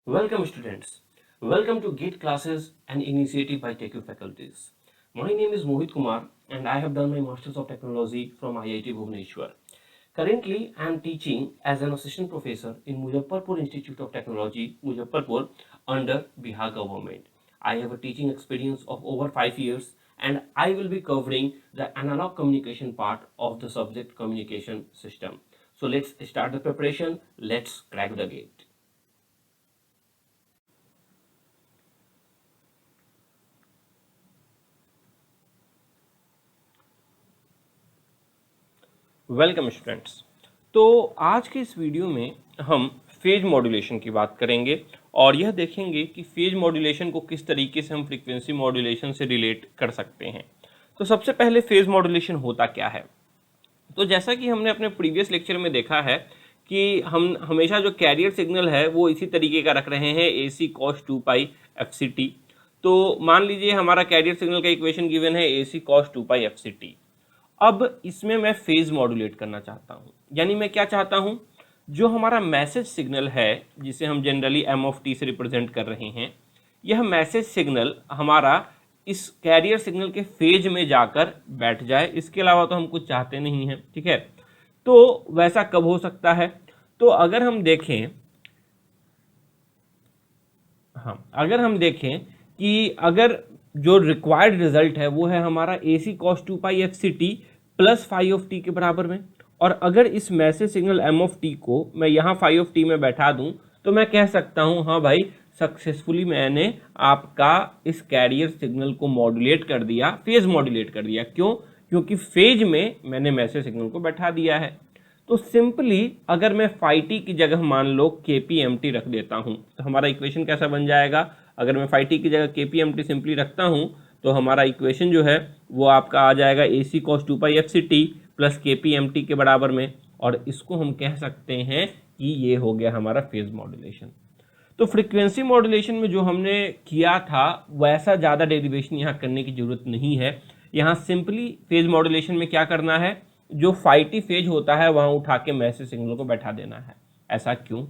Welcome students. Welcome to GATE classes, an initiative by TechU faculties. My name is Mohit Kumar and I have done my Masters of Technology from IIT Bhubaneswar. Currently, I am teaching as an assistant professor in Muzaffarpur Institute of Technology, Muzaffarpur under Bihar government. I have a teaching experience of over 5 years and I will be covering the analog communication part of the subject communication system. So let's start the preparation. Let's crack the gate. Welcome students. तो आज के इस video में हम phase modulation की बात करेंगे और यह देखेंगे कि फेज मॉड्यूलेशन को किस तरीके से हम फ्रीक्वेंसी मॉड्यूलेशन से रिलेट कर सकते हैं। तो सबसे पहले फेज मॉड्यूलेशन होता क्या है? तो जैसा कि हमने अपने प्रीवियस लेक्चर में देखा है कि हम हमेशा जो कैरियर सिग्नल है वो इसी तरीके का रख रहे हैं, AC cos 2π fct। तो मान लीजिए हमारा कैरियर सिग्नल का इक्वेशन गिवन है AC cos 2π fct। अब इसमें मैं फेज मॉड्यूलेट करना चाहता हूं, यानी मैं क्या चाहता हूं, जो हमारा मैसेज सिग्नल है जिसे हम जनरली m(t) से रिप्रेजेंट कर रहे हैं, यह मैसेज सिग्नल हमारा इस कैरियर सिग्नल के फेज में जाकर बैठ जाए। इसके अलावा तो हम कुछ चाहते नहीं हैं, ठीक है। तो वैसा कब हो सकता है? तो अगर हम देखें कि अगर जो रिक्वायर्ड रिजल्ट है वो है हमारा AC cos 2π fct plus φ(t) के बराबर में, और अगर इस मैसेज सिग्नल m(t) को मैं यहाँ φ(t) में बैठा दूं तो मैं कह सकता हूँ हाँ भाई, सक्सेसफुली मैंने आपका इस कैरियर सिग्नल को मॉड्यूलेट कर दिया, फेज मॉड्यूलेट कर दिया। क्यों? क्योंकि फेज में मैंने मैसेज सिग्नल को बैठा दिया है। तो सिंपली अगर मैं φt की जगह मान लो kpmt रख देता हूँ तो हमारा इक्वेशन कैसा बन जाएगा? अगर मैं φt की जगह kpmt सिंपली रखता हूँ तो हमारा इक्वेशन जो है वो आपका आ जाएगा AC cos 2π fct plus kpmt के बराबर में, और इसको हम कह सकते हैं कि ये हो गया हमारा फेज मॉड्यूलेशन। तो फ्रीक्वेंसी मॉड्यूलेशन में जो हमने किया था वैसा ज़्यादा डेरिवेशन यहाँ करने की जरूरत नहीं है। यहाँ सिंपली फेज मॉड्यूलेशन में क्या करना है, जो φt फेज होता है वहाँ उठा के मैसेज सिग्नल को बैठा देना है। ऐसा क्यों?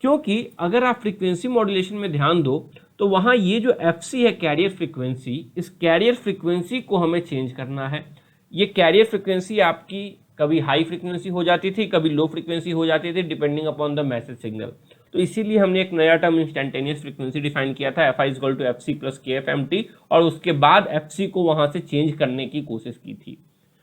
क्योंकि अगर आप फ्रीक्वेंसी मॉड्यूलेशन में ध्यान दो तो वहाँ ये जो FC है कैरियर फ्रीक्वेंसी, इस कैरियर फ्रीक्वेंसी को हमें चेंज करना है। ये कैरियर फ्रीक्वेंसी आपकी कभी हाई फ्रीक्वेंसी हो जाती थी, कभी लो फ्रीक्वेंसी हो जाती थी, depending upon the message signal. तो इसीलिए हमने एक नया टर्म इंस्टेंटेनियस फ्रीक्वेंसी डिफाइन किया था, FI = FC + KFMT, और उसके बाद FC को वहाँ से चेंज करने की कोशिश की थी।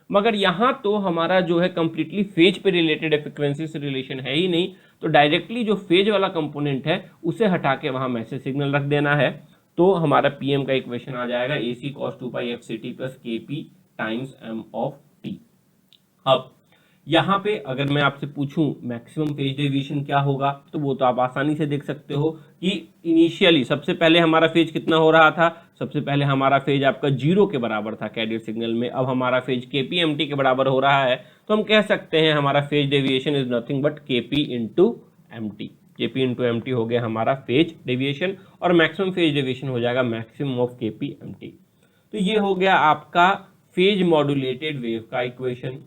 मगर यहाँ तो हमारा जो है कंप्लीटली फेज पे रिलेटेड फ्रीक्वेंसी से रिलेशन है ही नहीं, तो डायरेक्टली जो फेज वाला कंपोनेंट है उसे हटा के वहाँ मैसेज सिग्नल रख देना है। तो हमारा PM का इक्वेशन आ जाएगा AC cos 2π fct plus KP times m(t). अब यहाँ पे अगर मैं आपसे पूछूं मैक्सिमम फेज डेविएशन क्या होगा, तो वो तो आप आसानी से देख सकते हो कि इनिशियली सबसे पहले हमारा फेज कितना हो रहा था। सबसे पहले हमारा फेज आपका 0 के बराबर था कैरियर सिग्नल में। अब हमारा फेज kpmt के बराबर हो रहा है, तो हम कह सकते हैं हमारा phase deviation is nothing but kp into mt। kp into mt हो गया हमारा फेज डेविएशन, और मैक्सिमम फेज डेविएशन हो जाएगा मैक्सिमम ऑफ kpmt। तो ये हो गया आपका फेज मॉड्यूलेटेड वेव का इक्वेशन।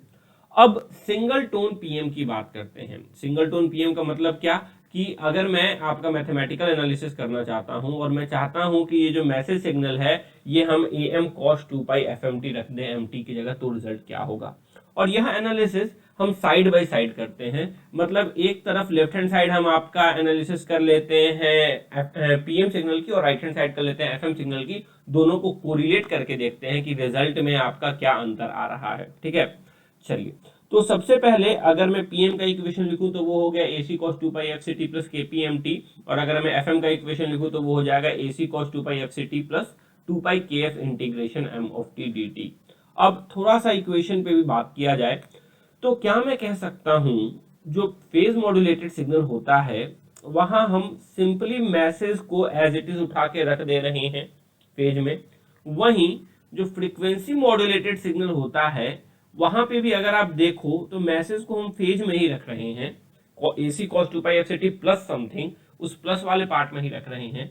अब सिंगल टोन पीएम की बात करते हैं। सिंगल टोन पीएम का मतलब क्या कि अगर मैं आपका मैथमेटिकल एनालिसिस करना चाहता हूं और मैं चाहता हूं कि ये जो मैसेज सिग्नल है ये हम AM cos 2π fmt रख दें MT की जगह, तो रिजल्ट क्या होगा। और यह एनालिसिस हम साइड बाय साइड करते हैं, मतलब एक तरफ लेफ्ट हैंड साइड हम आपका एनालिसिस कर लेते हैं PM सिग्नल की, और राइट हैंड साइड कर लेते हैं FM सिग्नल की। दोनों को कोरिलेट करके देखते हैं कि रिजल्ट में आपका क्या अंतर आ रहा है, ठीक है। चलिए, तो सबसे पहले अगर मैं PM का इक्वेशन लिखूं तो वो हो गया AC cos 2π fct plus kpmt, और अगर मैं FM का इक्वेशन लिखूं तो वो हो जाएगा AC cos 2π fct plus 2π kf integration m(t) dt। अब थोड़ा सा इक्वेशन पे भी बात किया जाए तो क्या मैं कह सकता हूं, जो फेज मॉड्यूलेटेड सिग्नल होता है वहां हम सिंपली मैसेज को एज इट इज उठा के रख दे रहे हैं फेज में। वहीं जो फ्रीक्वेंसी मॉड्यूलेटेड सिग्नल होता है वहां पे भी अगर आप देखो तो मैसेज को हम फेज में ही रख रहे हैं, AC cos 2π fct plus something, उस प्लस वाले पार्ट में ही रख रहे हैं।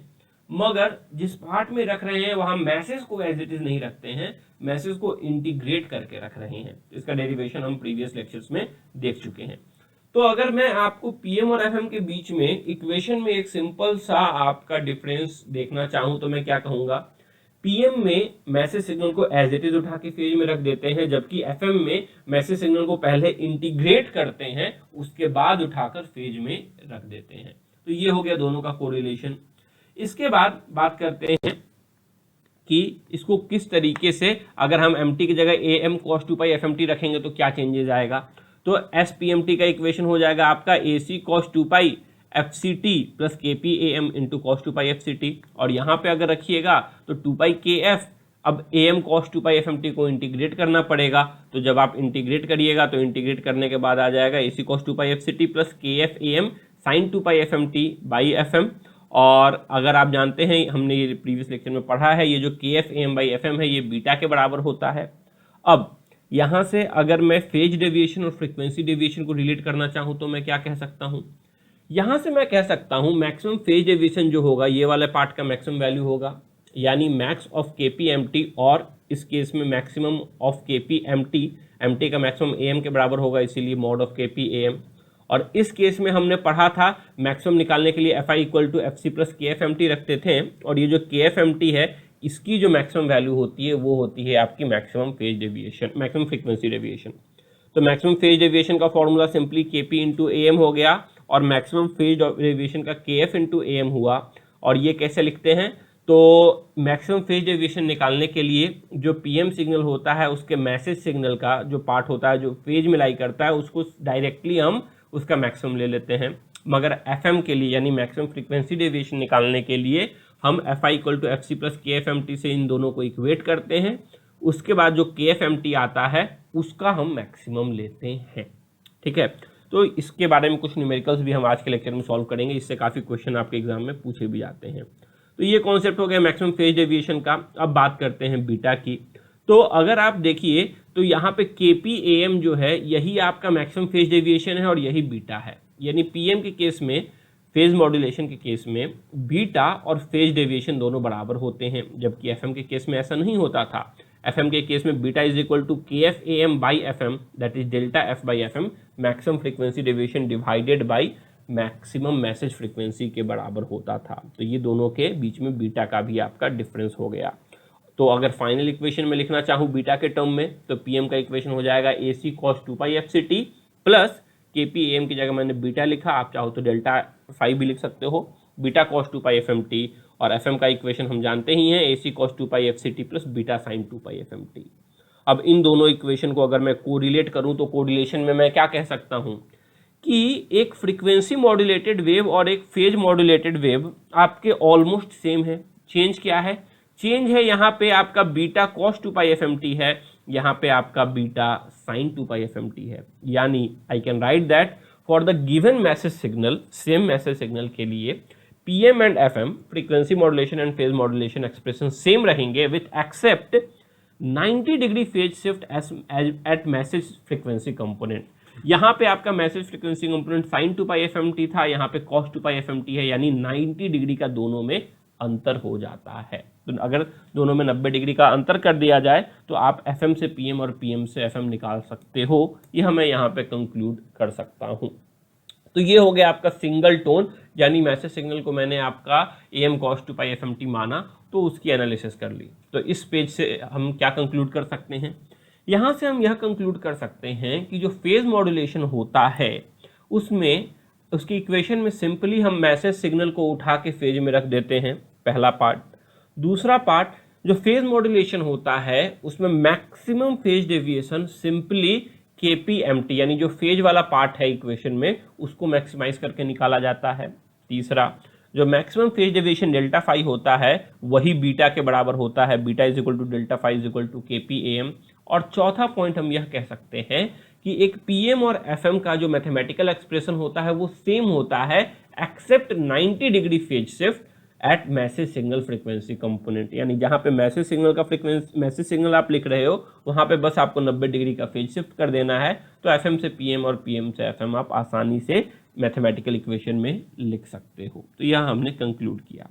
मगर जिस पार्ट में रख रहे हैं वहां मैसेज को एज इट इज नहीं रखते हैं, मैसेज को इंटीग्रेट करके रख रहे हैं। इसका डेरिवेशन हम प्रीवियस लेक्चर्स में देख चुके हैं। तो अगर मैं आपको पीएम और एफएम के बीच में इक्वेशन में एक सिंपल सा आपका डिफरेंस देखना चाहूं तो मैं क्या कहूंगा, पीएम में मैसेज सिग्नल को एज इट इज उठा के फेज में रख देते हैं, जबकि एफएम में मैसेज सिग्नल को पहले इंटीग्रेट करते हैं उसके बाद उठाकर फेज में रख देते हैं। तो ये हो गया दोनों का कोरिलेशन। इसके बाद बात करते हैं कि इसको किस तरीके से अगर हम mt की जगह am cos 2 fmt रखेंगे तो क्या चेंजेस आएगा। तो SPMT का इक्वेशन हो जाएगा आपका AC cos 2 fct plus kpam into cos 2 fct, और यहाँ पे अगर रखिएगा तो 2 kf, अब am cos 2 fmt को इंटीग्रेट करना पड़ेगा, तो जब आप इंटीग्रेट करिएगा तो इंटीग्रेट करने के बाद आ जाएगा AC cos 2 fct plus kf am sin 2 fmt by fm। और अगर आप जानते हैं, हमने ये प्रीवियस लेक्चर में पढ़ा है, ये जो kf am बाई fm है ये बीटा के बराबर होता है। अब यहाँ से अगर मैं फेज डेविएशन और फ्रीक्वेंसी डेविएशन को रिलेट करना चाहूँ तो मैं क्या कह सकता हूँ, यहाँ से मैं कह सकता हूँ मैक्सिमम फेज डेविएशन जो होगा ये वाले पार्ट का मैक्सिमम वैल्यू होगा, यानी मैक्स ऑफ kpmt, और इस केस में मैक्सिमम ऑफ kpmt, mt का मैक्सिमम am के बराबर होगा, इसीलिए मॉड ऑफ kpam। और इस केस में हमने पढ़ा था मैक्सिमम निकालने के लिए fi equal to fc plus kfmt रखते थे, और ये जो kfmt है इसकी जो मैक्सिमम वैल्यू होती है वो होती है आपकी maximum phase deviation, maximum frequency deviation. तो मैक्सिमम फेज डेविएशन का formula simply kp into am हो गया, और मैक्सिमम फेज डेविएशन का kf इंटू am हुआ। और ये कैसे लिखते हैं, तो मैक्सिमम फेज डेविएशन निकालने के लिए जो पीएम सिग्नल होता है उसके मैसेज सिग्नल का जो पार्ट होता है जो फेज में लाई करता है उसको डायरेक्टली हम उसका मैक्सिमम ले लेते हैं, मगर एफएम के लिए यानी मैक्सिमम फ्रीक्वेंसी डेविएशन निकालने के लिए हम fi equal to fc plus kfmt से इन दोनों को इक्वेट करते हैं, उसके बाद जो kfmt आता है उसका हम मैक्सिमम लेते हैं। ठीक है, तो इसके बारे में कुछ न्यूमेरिकल्स भी हम आज के लेक्चर में सॉल्व करेंगे, इससे काफ़ी क्वेश्चन आपके एग्जाम में पूछे भी जाते हैं। तो ये कॉन्सेप्ट हो गया मैक्सिमम फेज डेविएशन का। अब बात करते हैं बीटा की। तो अगर आप देखिए तो यहाँ पे kpam जो है यही आपका मैक्सिमम फेज डेविएशन है और यही बीटा है, यानी pm के केस में, फेज मॉड्यूलेशन के केस में बीटा और फेज डेविएशन दोनों बराबर होते हैं, जबकि fm के केस में ऐसा नहीं होता था। fm के केस में beta is equal to kfam by fm, that is delta f by fm, maximum frequency deviation divided by maximum message frequency के बराबर होता था। तो ये दोनों के बीच में बीटा का भी आपका डिफरेंस हो गया। तो अगर फाइनल इक्वेशन में लिखना चाहूँ बीटा के टर्म में तो पीएम का इक्वेशन हो जाएगा AC cos 2 fct plus kpam की जगह मैंने बीटा लिखा, आप चाहो तो डेल्टा फाई भी लिख सकते हो, बीटा cos 2 fmt, और fm का इक्वेशन हम जानते ही हैं AC cos 2 fct plus beta sin 2 fmt। अब इन दोनों इक्वेशन को अगर मैं कोरिलेट करूँ तो कोरिलेशन में मैं क्या कह सकता हूँ कि एक फ्रीक्वेंसी मॉड्यूलेटेड वेव और एक फेज मॉड्यूलेटेड वेव आपके ऑलमोस्ट सेम है। चेंज क्या है, चेंज है यहाँ पे आपका बीटा cos 2 fmt है, यहाँ पे आपका बीटा sin 2 fmt है, यानी I can write that for the given message signal, same message signal के लिए PM and FM frequency modulation and phase modulation expression same रहेंगे with except 90 degree phase shift at message frequency component. यहाँ पे आपका message frequency component sin 2 fmt था, यहाँ पे cos 2 fmt है, यानी 90 डिग्री का दोनों में अंतर हो जाता है। तो अगर दोनों में 90 डिग्री का अंतर कर दिया जाए तो आप FM से PM और PM से FM निकाल सकते हो, यह मैं यहाँ पे कंक्लूड कर सकता हूँ। तो ये हो गया आपका सिंगल टोन, यानी मैसेज सिग्नल को मैंने आपका AM cos 2 fmt माना तो उसकी एनालिसिस कर ली। तो इस पेज से हम क्या कंक्लूड कर सकते हैं, यहाँ से हम यह कंक्लूड कर सकते हैं कि जो फेज मॉड्यूलेशन होता है उसमें उसकी इक्वेशन में सिंपली हम मैसेज सिग्नल को उठा के फेज में रख देते हैं, पहला पार्ट। दूसरा पार्ट जो फेज मॉड्यूलेशन होता है उसमें maximum phase deviation simply kpmt, यानी जो फेज वाला पार्ट है इक्वेशन में उसको मैक्सिमाइज करके निकाला जाता है। तीसरा जो maximum phase deviation delta phi होता है वही बीटा के बराबर होता है, beta is equal to delta phi is equal to kpam। और चौथा पॉइंट हम यह कह सकते हैं कि एक पीएम और एफएम का जो मैथमेटिकल एक्सप्रेशन होता है वो सेम होता है except 90 degree phase shift at message signal frequency component, यानी जहां पे मैसेज सिग्नल का फ्रीक्वेंसी मैसेज सिग्नल आप लिख रहे हो वहां पे बस आपको 90 डिग्री का फेज शिफ्ट कर देना है, तो एफएम से पीएम और पीएम से एफएम आप आसानी से मैथमेटिकल इक्वेशन में लिख सकते हो। तो यह हमने कंक्लूड किया।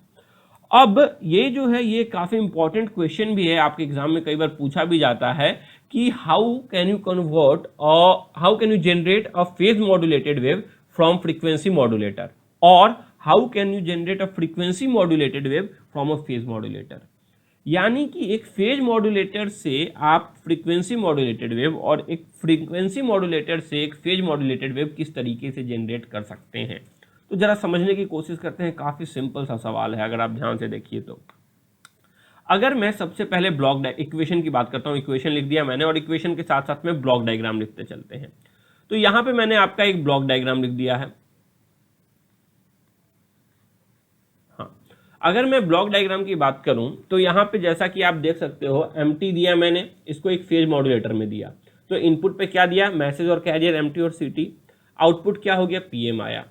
अब ये जो है ये काफ़ी इंपॉर्टेंट क्वेश्चन भी है, आपके एग्जाम में कई बार पूछा भी जाता है कि हाउ कैन यू कन्वर्ट और how can you generate a phase modulated wave from frequency modulator, और how can you generate a frequency modulated wave from a phase modulator. यानी कि एक फेज मॉड्यूलेटर से आप फ्रीक्वेंसी मॉड्यूलेटेड वेव और एक frequency modulator से एक फेज मॉड्यूलेटेड वेव किस तरीके से जनरेट कर सकते हैं। तो जरा समझने की कोशिश करते हैं, काफी सिंपल सा सवाल है अगर आप ध्यान से देखिए तो। अगर मैं सबसे पहले ब्लॉक इक्वेशन की बात करता हूं, इक्वेशन लिख दिया मैंने और इक्वेशन के साथ साथ में ब्लॉक डायग्राम लिखते चलते हैं। तो यहां पे मैंने आपका एक ब्लॉक डायग्राम लिख दिया है। हाँ, अगर मैं ब्लॉक डायग्राम की बात करूं तो यहां पे जैसा कि आप देख सकते हो एमटी दिया मैंने, इसको एक फेज मॉड्यूलेटर में दिया। तो इनपुट पे क्या दिया, मैसेज और कैरियर एमटी और सीटी, आउटपुट क्या हो गया, पीएम आया।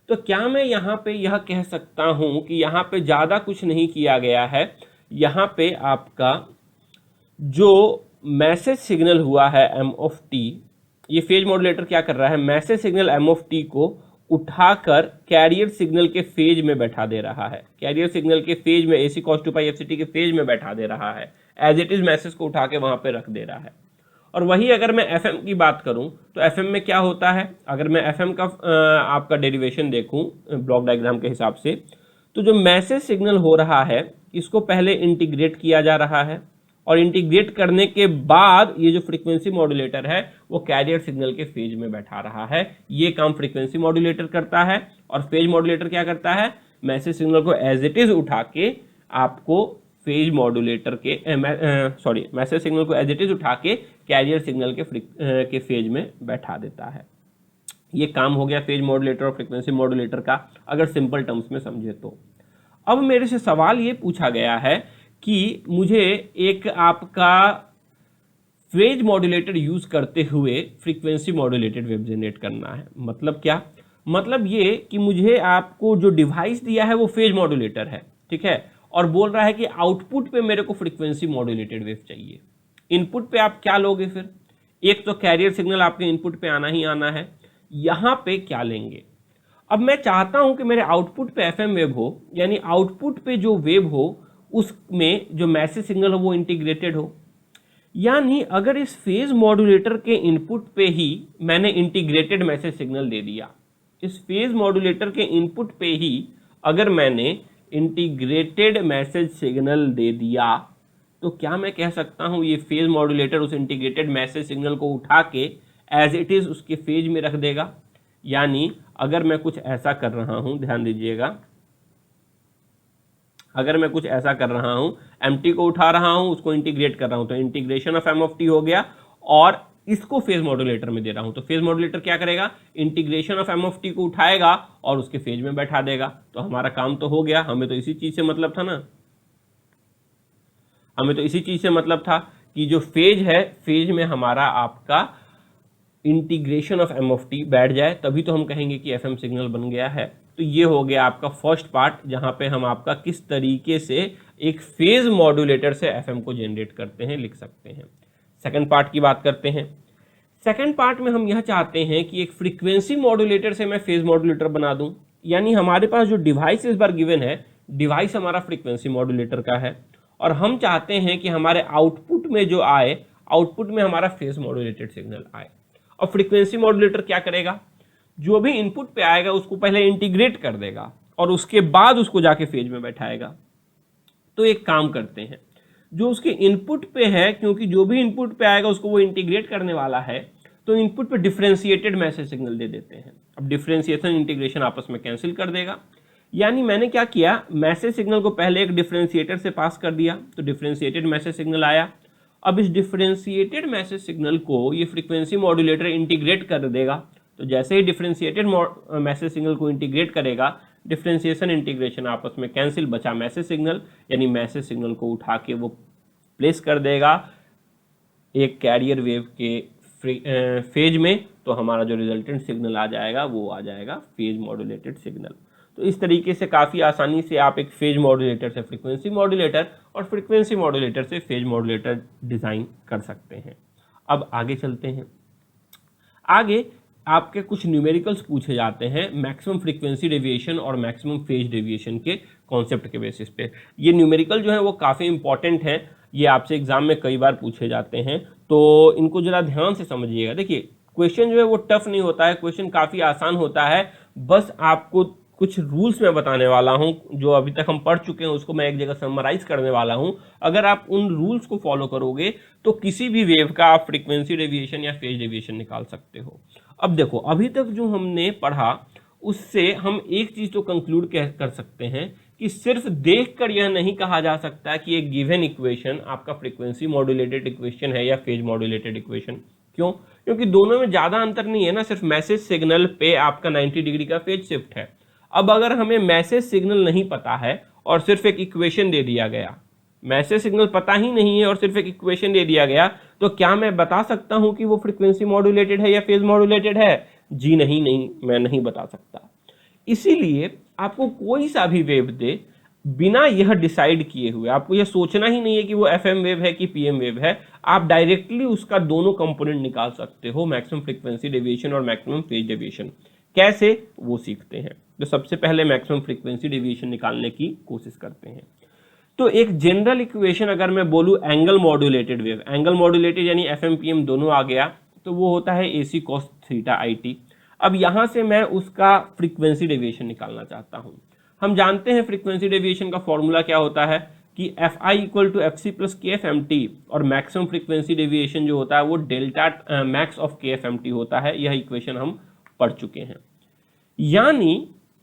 तो क्या मैं यहाँ पे यह कह सकता हूं कि यहाँ पे ज्यादा कुछ नहीं किया गया है, यहाँ पे आपका जो मैसेज सिग्नल हुआ है एम ऑफ टी, ये फेज मॉड्यूलेटर क्या कर रहा है, message signal m of t को उठाकर कैरियर सिग्नल के फेज में बैठा दे रहा है, कैरियर सिग्नल के फेज में AC cos 2π FCT के फेज में बैठा दे रहा है, एज इट इज मैसेज को उठा के वहां पे रख दे रहा है। और वही अगर मैं FM की बात करूं तो FM में क्या होता है, अगर मैं FM का आपका डेरिवेशन देखूं ब्लॉक डायग्राम के हिसाब से, तो जो मैसेज सिग्नल हो रहा है इसको पहले इंटीग्रेट किया जा रहा है और इंटीग्रेट करने के बाद ये जो फ्रीक्वेंसी मॉड्यूलेटर है वो कैरियर सिग्नल के फेज में बैठा रहा है। ये काम फ्रीक्वेंसी मॉड्यूलेटर करता है और फेज मॉड्यूलेटर क्या करता है, मैसेज सिग्नल को एज इट इज उठा के आपको फेज मॉड्यूलेटर के मैसेज सिग्नल को एज इट इज उठा के कैरियर सिग्नल के फेज में बैठा देता है। ये काम हो गया फेज मॉड्यूलेटर और फ्रीक्वेंसी मॉड्यूलेटर का, अगर सिंपल टर्म्स में समझे तो। अब मेरे से सवाल ये पूछा गया है कि मुझे एक आपका फेज मॉड्यूलेटर यूज करते हुए फ्रीक्वेंसी मॉड्यूलेटेड वेव जनरेट करना है। मतलब क्या, मतलब ये कि मुझे आपको जो डिवाइस दिया है वो फेज मॉड्यूलेटर है, ठीक है, और बोल रहा है कि आउटपुट पे मेरे को फ्रीक्वेंसी मॉड्यूलेटेड वेव चाहिए। इनपुट पे आप क्या लोगे फिर, एक तो कैरियर सिग्नल आपके इनपुट पे आना ही आना है, यहां पे क्या लेंगे। अब मैं चाहता हूं कि मेरे आउटपुट पे FM वेव हो, यानी आउटपुट पे जो वेव हो उसमें जो मैसेज सिग्नल हो वो इंटीग्रेटेड हो। यानी अगर इस फेज मॉड्यूलेटर के इनपुट पे ही मैंने इंटीग्रेटेड मैसेज सिग्नल दे दिया, इस फेज मॉड्यूलेटर के इनपुट पे ही अगर मैंने इंटीग्रेटेड मैसेज सिग्नल दे दिया, तो क्या मैं कह सकता हूं ये फेज मॉड्यूलेटर उस इंटीग्रेटेड मैसेज सिग्नल को उठा के एज इट इज उसके फेज में रख देगा। यानी अगर मैं कुछ ऐसा कर रहा हूं, ध्यान दीजिएगा, अगर मैं कुछ ऐसा कर रहा हूं, एमटी को उठा रहा हूं, उसको इंटीग्रेट कर रहा हूं, तो integration of m of t हो गया, और इसको फेज मॉड्यूलेटर में दे रहा हूं, तो फेज मॉड्यूलेटर क्या करेगा, integration of m of t को उठाएगा और उसके फेज में बैठा देगा। तो हमारा काम तो हो गया, हमें तो इसी चीज से मतलब था ना, हमें तो इसी चीज से मतलब था कि जो फेज है, फेज में हमारा आपका integration of m of t बैठ जाए, तभी तो हम कहेंगे कि FM सिग्नल बन गया है। तो ये हो गया आपका फर्स्ट पार्ट, जहां पे हम आपका किस तरीके से एक फेज मॉड्यूलेटर से FM को जनरेट करते हैं लिख सकते हैं। सेकंड पार्ट की बात करते हैं। सेकंड पार्ट में हम यह चाहते हैं कि एक फ्रीक्वेंसी मॉड्यूलेटर से मैं फेज मॉड्यूलेटर बना दूं। यानी हमारे पास जो डिवाइस इस बार गिवन है, डिवाइस हमारा फ्रीक्वेंसी मॉड्यूलेटर का है, और हम चाहते हैं कि हमारे आउटपुट में जो आए, आउटपुट में हमारा फेज मॉड्यूलेटेड सिग्नल आए। और फ्रीक्वेंसी मॉड्यूलेटर क्या करेगा, जो भी इनपुट पे आएगा उसको पहले इंटीग्रेट कर देगा और उसके बाद उसको जाके फेज में बैठाएगा। तो एक काम करते हैं, जो उसके इनपुट पे है, क्योंकि जो भी इनपुट पे आएगा उसको वो इंटीग्रेट करने वाला है, तो इनपुट पे डिफरेंशिएटेड मैसेज सिग्नल दे देते हैं। अब डिफरेंशिएशन इंटीग्रेशन आपस में कैंसिल कर देगा। यानी मैंने क्या किया, मैसेज सिग्नल को पहले एक डिफरेंशिएटर से पास कर दिया, तो डिफरेंशिएटेड मैसेज सिग्नल आया। अब इस डिफरेंशिएटेड मैसेज सिग्नल को ये फ्रीक्वेंसी मॉड्यूलेटर इंटीग्रेट कर देगा। तो जैसे ही डिफरेंशिएटेड मैसेज सिग्नल को इंटीग्रेट करेगा, डिफरेंशिएशन इंटीग्रेशन आपस में कैंसिल, बचा मैसेज सिग्नल, यानी मैसेज सिग्नल को उठा के वो प्लेस कर देगा एक कैरियर वेव के फेज में। तो हमारा जो रिजल्टेंट सिग्नल आ जाएगा वो आ जाएगा फेज मॉड्यूलेटेड सिग्नल। तो इस तरीके से काफ़ी आसानी से आप एक फेज मॉड्यूलेटर से फ्रीक्वेंसी मॉड्यूलेटर और फ्रीक्वेंसी मॉड्यूलेटर से फेज मॉड्यूलेटर डिज़ाइन कर सकते हैं। अब आगे चलते हैं। आगे आपके कुछ न्यूमेरिकल्स पूछे जाते हैं मैक्सिमम फ्रीक्वेंसी डेविएशन और मैक्सिमम फेज डेविएशन के कॉन्सेप्ट के बेसिस पे। ये न्यूमेरिकल जो है वो काफ़ी इंपॉर्टेंट है। ये आपसे एग्जाम में कई बार पूछे जाते हैं, तो इनको जरा ध्यान से समझिएगा। देखिए क्वेश्चन जो है वो टफ नहीं होता है, क्वेश्चन काफ़ी आसान होता है। बस आपको कुछ रूल्स मैं बताने वाला हूं, जो अभी तक हम पढ़ चुके हैं उसको मैं एक जगह समराइज करने वाला हूं। अगर आप उन रूल्स को फॉलो करोगे तो किसी भी वेव का आप फ्रीक्वेंसी डेविएशन या फेज डेविएशन निकाल सकते हो। अब देखो अभी तक जो हमने पढ़ा उससे हम एक चीज तो कंक्लूड कर सकते हैं कि सिर्फ देखकर यह नहीं कहा जा सकता कि एक गिवन इक्वेशन आपका फ्रीक्वेंसी मॉड्यूलेटेड इक्वेशन है या फेज मॉड्यूलेटेड इक्वेशन। क्यों? क्योंकि दोनों में ज्यादा अंतर नहीं है ना, सिर्फ मैसेज सिग्नल पे आपका 90 डिग्री का फेज शिफ्ट है। अब अगर हमें मैसेज सिग्नल नहीं पता है और सिर्फ एक इक्वेशन दे दिया गया, मैसेज सिग्नल पता ही नहीं है और सिर्फ एक इक्वेशन दे दिया गया, तो क्या मैं बता सकता हूं कि वो फ्रीक्वेंसी मॉड्यूलेटेड है या फेज मॉड्यूलेटेड है? जी नहीं, मैं नहीं बता सकता। इसीलिए आपको कोई सा भी वेव दे, बिना यह डिसाइड किए हुए आपको यह सोचना ही नहीं है कि वो एफएम वेव है कि पीएम वेव है, आप डायरेक्टली उसका दोनों कंपोनेंट निकाल सकते हो, मैक्सिमम फ्रीक्वेंसी डेविएशन और मैक्सिमम फेज डेविएशन। कैसे, वो सीखते हैं। तो सबसे पहले मैक्सिमम फ्रीक्वेंसी डेविएशन निकालने की कोशिश करते हैं। तो एक जनरल इक्वेशन अगर मैं बोलूं angle modulated wave, angle modulated यानी एफएम पीएम दोनों आ गया, तो वो होता है AC cos थीटा IT। अब यहां से मैं उसका फ्रीक्वेंसी डेविएशन निकालना चाहता हूं। हम जानते हैं फ्रीक्वेंसी डेविएशन का फॉर्मूला क्या होता है कि FI equal to FC plus KFMT, और मैक्सिमम फ्रीक्वेंसी डेविएशन जो होता है वो डेल्टा मैक्स ऑफ KFMT होता है। यह इक्वेशन हम पढ़ चुके हैं।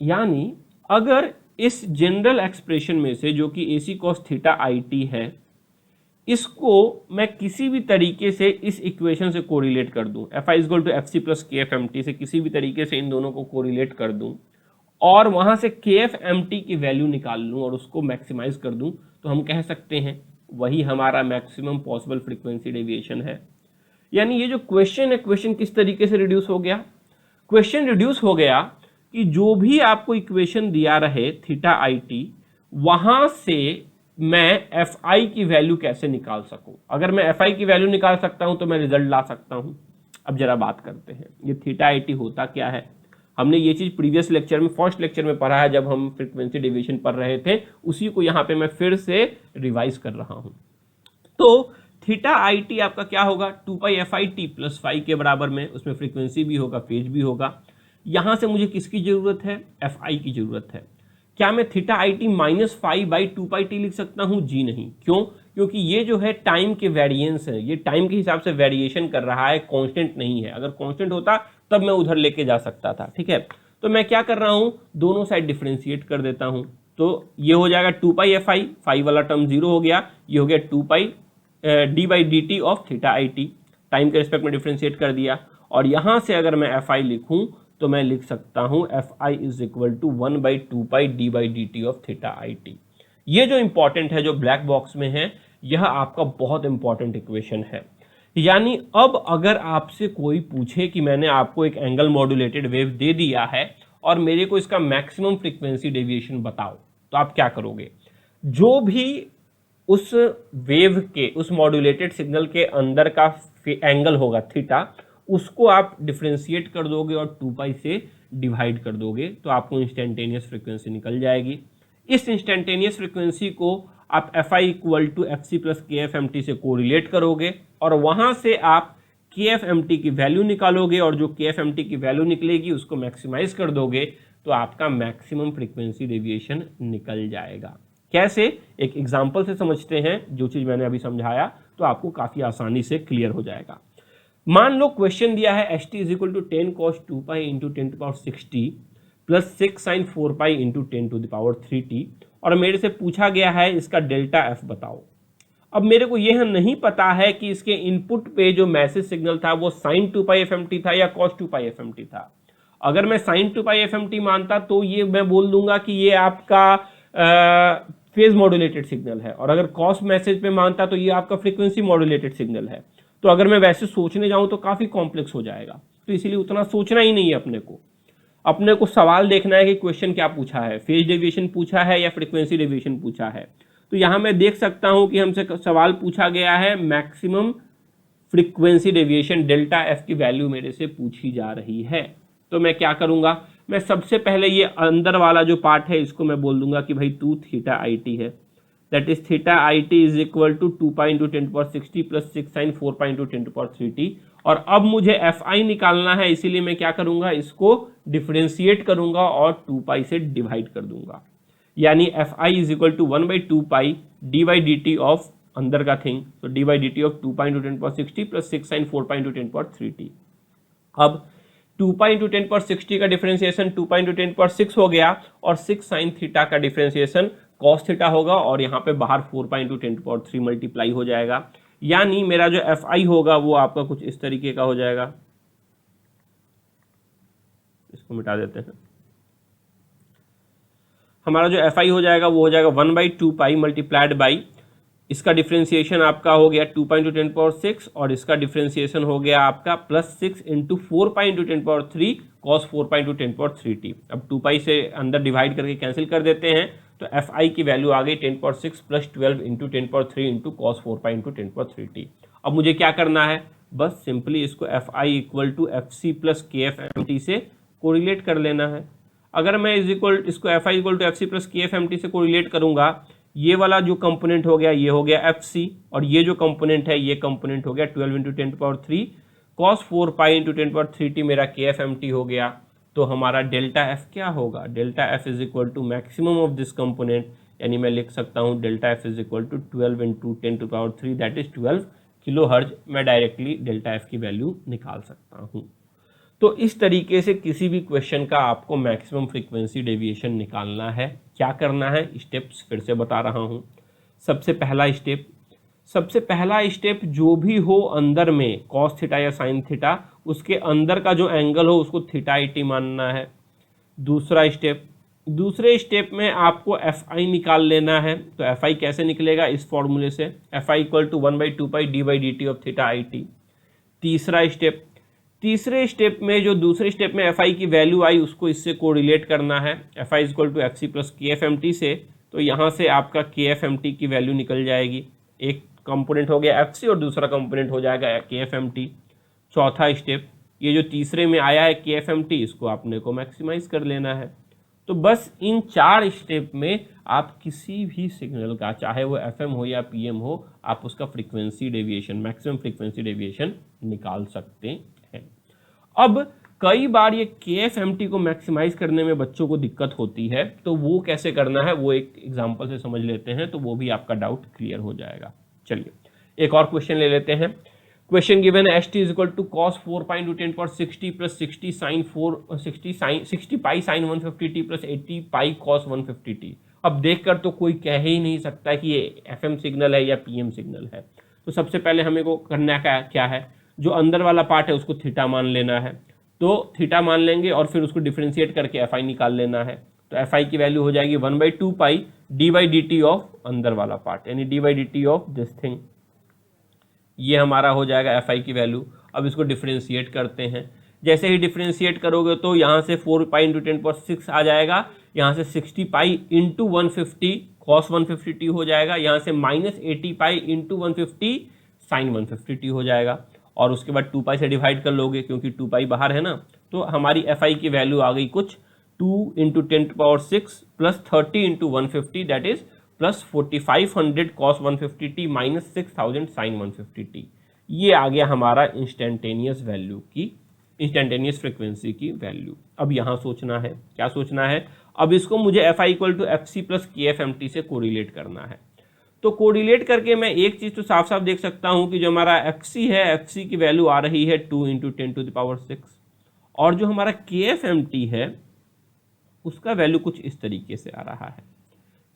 यानी अगर इस जनरल एक्सप्रेशन में से जो कि AC cos थीटा IT है, इसको मैं किसी भी तरीके से इस इक्वेशन से कोरिलेट कर दूं, FI equal to FC plus KFMT से किसी भी तरीके से इन दोनों को कोरिलेट कर दूं और वहां से KFMT की वैल्यू निकाल लूं और उसको मैक्सिमाइज कर दूं, तो हम कह सकते हैं वही हमारा मैक्सिमम पॉसिबल फ्रीक्वेंसी डेविएशन है। यानी ये जो क्वेश्चन है, क्वेश्चन किस तरीके से रिड्यूस हो गया? क्वेश्चन रिड्यूस हो गया कि जो भी आपको इक्वेशन दिया रहे थीटा IT, वहां से मैं FI की वैल्यू कैसे निकाल सकूं। अगर मैं FI की वैल्यू निकाल सकता हूं तो मैं रिजल्ट ला सकता हूं। अब जरा बात करते हैं ये थीटा IT होता क्या है। हमने ये चीज प्रीवियस लेक्चर में, फर्स्ट लेक्चर में पढ़ा है जब हम फ्रीक्वेंसी डेविएशन पढ़ रहे थे, उसी को यहां पे मैं फिर से रिवाइज कर रहा हूं। तो थीटा IT आपका क्या होगा? 2πFIT प्लस फाई के बराबर में, उसमें फ्रीक्वेंसी भी होगा, फेज भी होगा। यहां से मुझे किसकी जरूरत है? FI की जरूरत है। क्या मैं theta IT minus phi by 2πT लिख सकता हूं? जी नहीं। क्यों? क्योंकि ये जो है टाइम के वेरिएंस है, ये टाइम के हिसाब से वेरिएशन कर रहा है, कांस्टेंट नहीं है। अगर कांस्टेंट होता तब मैं उधर लेके जा सकता था, ठीक है। तो मैं क्या कर रहा हूं, दोनों साइड डिफरेंशिएट कर देता हूं। तो ये हो जाएगा 2πFI, फाई वाला टर्म जीरो हो गया, ये हो गया 2π d/dt of theta IT, time के रिस्पेक्ट में डिफरेंशिएट कर दिया। और यहां से अगर मैं FI लिखूं तो मैं लिख सकता हूं FI is equal to 1/2π d/dt of theta IT। ये जो इंपॉर्टेंट है, जो ब्लैक बॉक्स में है, यह आपका बहुत इंपॉर्टेंट इक्वेशन है। यानी अब अगर आपसे कोई पूछे कि मैंने आपको एक एंगल मॉड्यूलेटेड वेव दे दिया है और मेरे को इसका मैक्सिमम फ्रीक्वेंसी डेविएशन बताओ, तो आप क्या करोगे? जो भी उस वेव के, उस मॉड्यूलेटेड सिग्नल के अंदर का एंगल होगा थीटा, उसको आप डिफरेंशिएट कर दोगे और 2π से डिवाइड कर दोगे, तो आपको इंस्टेंटेनियस फ्रीक्वेंसी निकल जाएगी। इस इंस्टेंटेनियस फ्रीक्वेंसी को आप FI equal to FC plus KFMT से कोरिलेट करोगे और वहां से आप KFMT की वैल्यू निकालोगे और जो KFMT की वैल्यू निकलेगी उसको मैक्सिमाइज कर दोगे, तो आपका मैक्सिमम फ्रीक्वेंसी डेविएशन निकल जाएगा। कैसे? एक एग्जाम्पल से समझते हैं। जो चीज मैंने अभी समझाया तो आपको काफी आसानी से क्लियर हो जाएगा। मान लो क्वेश्चन दिया है HT is equal to 10 cos 2π into 10⁻60 plus 6 sin 4π into 10⁻3t, और मेरे से पूछा गया है इसका डेल्टा F बताओ। अब मेरे को यह नहीं पता है कि इसके इनपुट पे जो मैसेज सिग्नल था वो sin 2πFMT था या cos 2πFMT था। अगर मैं sin 2πFMT मानता तो ये मैं बोल दूंगा कि ये आपका फेज मॉड्यूलेटेड सिग्नल है, और अगर cos मैसेज पे मानता तो ये आपका फ्रीक्वेंसी मॉड्यूलेटेड सिग्नल है। तो अगर मैं वैसे सोचने जाऊं तो काफी कॉम्प्लेक्स हो जाएगा, तो इसीलिए उतना सोचना ही नहीं है। अपने को सवाल देखना है कि क्वेश्चन क्या पूछा है, फेज डेविएशन पूछा है या फ्रीक्वेंसी डेविएशन पूछा है। तो यहां मैं देख सकता हूं कि हमसे सवाल पूछा गया है maximum frequency deviation, delta F की वैल्यू मेरे से पूछी जा रही है। तो मैं क्या करूंगा, मैं सबसे पहले ये अंदर वाला जो पार्ट है इसको मैं बोल दूंगा कि भाई 2 थीटा IT है। That is theta i t is equal to 2 pi into 10 power 60 plus 6 sine 4 pi into 10 power 3t। और अब मुझे एफ आई निकालना है, इसीलिए मैं क्या करूंगा, इसको डिफरेंशिएट करूंगा और 2 पाई से डिवाइड कर दूंगा। यानी f i is equal to 1/2 pi D by D T of अंदर का थिंग, तो d by D T of 2 pi into 10 power 60 plus 6 sine 4 pi into 10 power 3t। अब 2 पाई इंटू 10 पावर 60 का डिफरेंशिएशन 2 पाई इंटू 10 पावर 6 हो गया, और 6 sine theta का differentiation cos theta होगा, और यहाँ पे बाहर 4 पाई इंटू 10 पावर 3 मल्टीप्लाई हो जाएगा। यानी मेरा जो एफ आई होगा वो आपका कुछ इस तरीके का हो जाएगा, इसको मिटा देते हैं। हमारा जो एफ आई हो जाएगा वो हो जाएगा 1/2 पाई मल्टीप्लाइड बाई, इसका डिफरेंशिएशन आपका हो गया 2 पाई इंटू 10 पावर 6, और इसका डिफरेंशिएशन हो गया आपका plus 6 into 4 pi into 10 power 3 cos 4 pi into 10 power 3t। अब 2 पाई से अंदर डिवाइड करके कैंसिल कर देते हैं, तो एफ आई की वैल्यू आ गई 10 power 6 plus 12 into 10 power 3 into cos 4 pi into 10 power 3t। अब मुझे क्या करना है, बस सिंपली इसको f i equal to f c plus k f m t से कोरिलेट कर लेना है। अगर मैं इसको f i equal to f c plus k f m t से कोरिलेट करूंगा, ये वाला जो कंपोनेंट हो गया ये हो गया एफ सी, और ये जो कंपोनेंट है ये कंपोनेंट हो गया 12 into 10 power 3 cos 4 pi into 10 power 3t, मेरा के एफ एम टी हो गया। तो हमारा डेल्टा एफ क्या होगा, delta f is equal to maximum of this component, यानी मैं लिख सकता हूँ delta f is equal to 12 into 10 to power 3 that is 12 kilohertz. मैं डायरेक्टली डेल्टा एफ की वैल्यू निकाल सकता हूँ। तो इस तरीके से किसी भी क्वेश्चन का आपको मैक्सिमम फ्रीक्वेंसी डेविएशन निकालना है। क्या करना है, स्टेप्स फिर से बता रहा हूँ। सबसे पहला स्टेप जो भी हो अंदर में कॉस थीटा या साइन थीटा, उसके अंदर का जो एंगल हो उसको थीटा आई टी मानना है। दूसरे स्टेप में आपको एफ आई निकाल लेना है। तो एफ आई कैसे निकलेगा, इस फॉर्मूले से, f i equal to 1/2 pi D by D T of theta i t. तीसरे स्टेप में जो दूसरे स्टेप में एफ आई की वैल्यू आई उसको इससे कोरिलेट करना है, f i equal to f c plus k f m t से। तो यहाँ से आपका के एफ एम टी की वैल्यू निकल जाएगी, एक कंपोनेंट हो गया एफ सी और दूसरा कंपोनेंट हो जाएगा के एफ एम टी। चौथा स्टेप, ये जो तीसरे में आया है के एफ एम टी, इसको आपने को मैक्सिमाइज कर लेना है। तो बस इन 4 स्टेप में आप किसी भी सिग्नल का, चाहे वो एफ एम हो या पी एम हो, आप उसका frequency deviation, maximum frequency deviation निकाल सकते हैं। अब कई बार ये के एफ एम टी को मैक्सिमाइज करने में बच्चों को दिक्कत होती है, तो वो कैसे करना है वो एक एग्जांपल से समझ लेते हैं, तो वो भी आपका डाउट क्लियर हो जाएगा। चलिए एक और क्वेश्चन ले लेते हैं। क्वेश्चन गिवन है s t is equal to cos 4 pi into 10 power 60 plus 60 pi sine 150t plus 80 pi cos 150t। अब देखकर तो कोई कह ही नहीं सकता कि ये एफ एम सिग्नल है या पी एम सिग्नल है। तो सबसे पहले हमें को करना क्या है, जो अंदर वाला पार्ट है उसको थीटा मान लेना है। तो थीटा मान लेंगे और फिर उसको डिफरेंशिएट करके एफ आई निकाल लेना है। तो एफ आई की वैल्यू हो जाएगी 1/2 pi D by D T of अंदर वाला पार्ट, यानी D by D T of this thing. ये हमारा हो जाएगा एफ आई की वैल्यू। अब इसको डिफरेंशिएट करते हैं। जैसे ही डिफरेंशिएट करोगे तो यहाँ से 4 पाई इंटू 10 पावर 6 आ जाएगा, यहाँ से 60 पाई इंटू 150 कॉस 150t हो जाएगा, यहाँ से minus 80 pi into 150 sign 150t हो जाएगा, और उसके बाद 2 पाई से डिवाइड कर लोगे क्योंकि 2 पाई बाहर है ना। तो हमारी एफ आई की वैल्यू आ गई कुछ 2 into 10 power 6 plus 30 into 150 that is plus 4500 cos 150t minus 6000 sine 150t। ये आ गया हमारा इंस्टेंटेनियस वैल्यू की, इंस्टेंटेनियस फ्रिक्वेंसी की वैल्यू। अब यहाँ सोचना है, क्या सोचना है, अब इसको मुझे f i equal to f c plus k f m t से कोरिलेट करना है। तो कोरिलेट करके मैं एक चीज़ तो साफ साफ देख सकता हूँ कि जो हमारा एफ सी है, एफ सी की वैल्यू आ रही है 2 इंटू 10 टू द पावर 6, और जो हमारा के एफ एम टी है उसका वैल्यू कुछ इस तरीके से आ रहा है,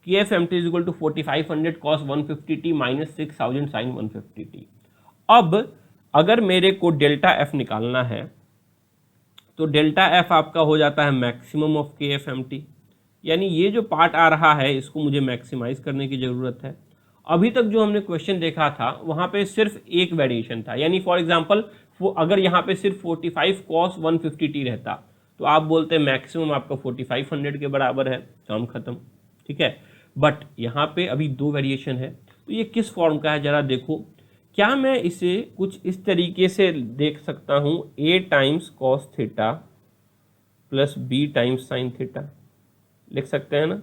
k f m t is equal to 4500 cos 150t minus 6000 sine 150t। अब अगर मेरे को डेल्टा एफ निकालना है तो डेल्टा एफ आपका हो जाता है मैक्सिमम ऑफ के एफ एम टी, यानी ये जो पार्ट आ रहा है इसको मुझे मैक्सिमाइज करने की ज़रूरत है। अभी तक जो हमने क्वेश्चन देखा था वहाँ पे सिर्फ एक वेरिएशन था, यानी फॉर एग्जांपल अगर यहाँ पे सिर्फ 45 कॉस 150t रहता तो आप बोलते मैक्सिमम आपका 4500 के बराबर है, काम खत्म, ठीक है। बट यहाँ पे अभी 2 वेरिएशन है, तो ये किस फॉर्म का है जरा देखो। क्या मैं इसे कुछ इस तरीके से देख सकता हूँ, a times cos theta plus b times sine theta लिख सकते हैं ना।